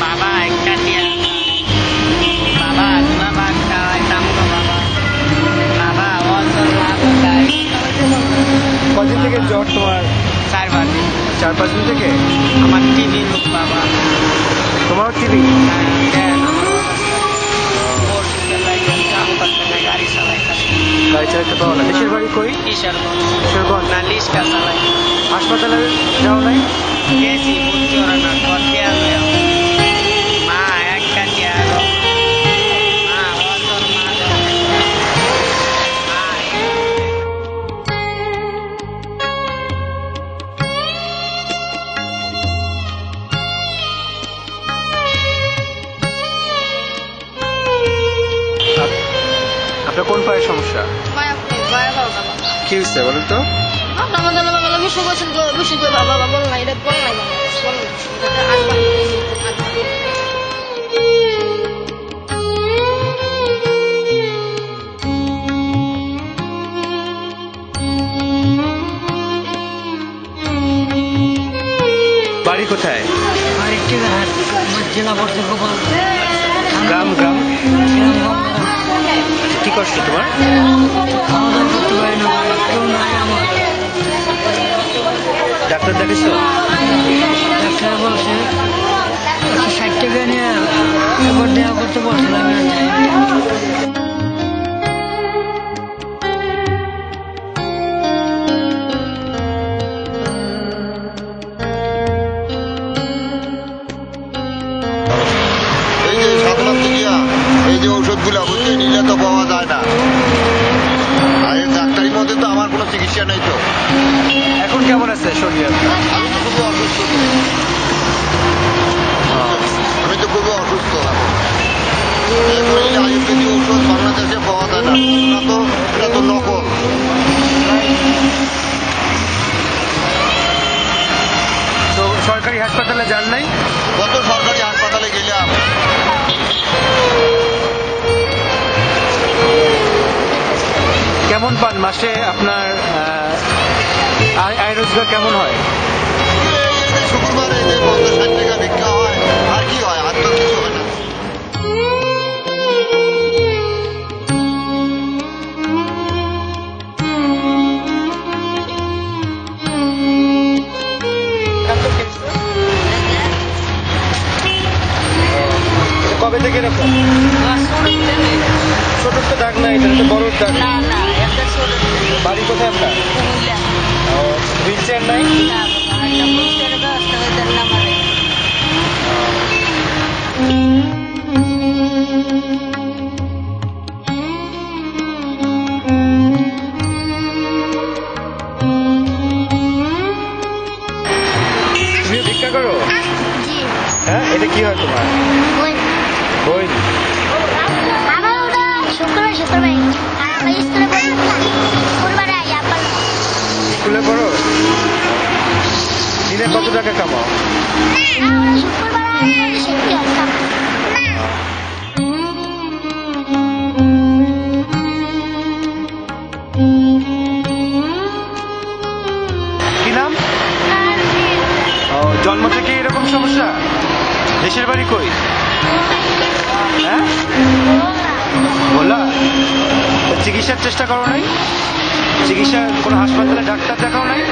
বাবা একটা দিয়া বাবা বাবা খাওয়াইতাম গো বাবা বাবা অজর লাভ কদিন থেকে জ্বর তোমার? 4-5 দিন। 4-5 দিন থেকে? আমার টিভি রোগ বাবা। তোমার টিভি? গাড়ি চালাইতে পারো না? দেশের বাড়ি কই? কিশোরগঞ্জ। না লিস্কা চালাই। হাসপাতালে যাও নাই? গেছি ভর্তি ওরা না করতে আসবে মা একটা দিয়া মা অজর মা আপনার কোন পায়ের সমস্যা? কি হয়েছে বলেন তো? বাড়ি কোথায়? গ্রাম গ্রাম। কি কষ্ট তোমার? ডাক্তার দেখেছো? ডাক্তার বলছে 60 টাকা নিয়ে একবার দেওয়া করতে বলছিলাম। এই যে ঔষধগুলো বুঝতে নিলে তো পাওয়া যায় না, আর ডাক্তারি মধ্যে তো আমার কোনো চিকিৎসা নেই। তো এখন কেমন আছে শরীর? আমি তো খুবই অসুস্থ। আয়ুর্বেদিক ঔষধ বাংলাদেশে পাওয়া যায় না, এটা তো নকল। তো সরকারি হাসপাতালে যান নাই? কত সরকারি হাসপাতালে গেলাম। কেমন পান মাসে? আপনার আয় রোজগার কেমন হয়? শুক্রবারে 50-60 টাকা ভিক্ষা হয়, আর কি হয়? আর তো কিছু হয় না। কবে থেকে এরকম? ছোট তো দাগ নাই, এটা তো বড় দাগ। বাড়ি কোথায় আপনার? হুইল চেয়ার নাই? তুমিও ভিক্ষা করো? হ্যাঁ, এটা কি হয় তোমার? বই। স্কুলে পড়ো? দিনে কত টাকা কামাও? কি নাম? জন্ম থেকে এরকম সমস্যা? দেশের বাড়ি কই? হ্যাঁ, বলা। চিকিৎসার চেষ্টা করো নাই? চিকিৎসা কোনো হাসপাতালে ডাক্তার দেখাও নাই?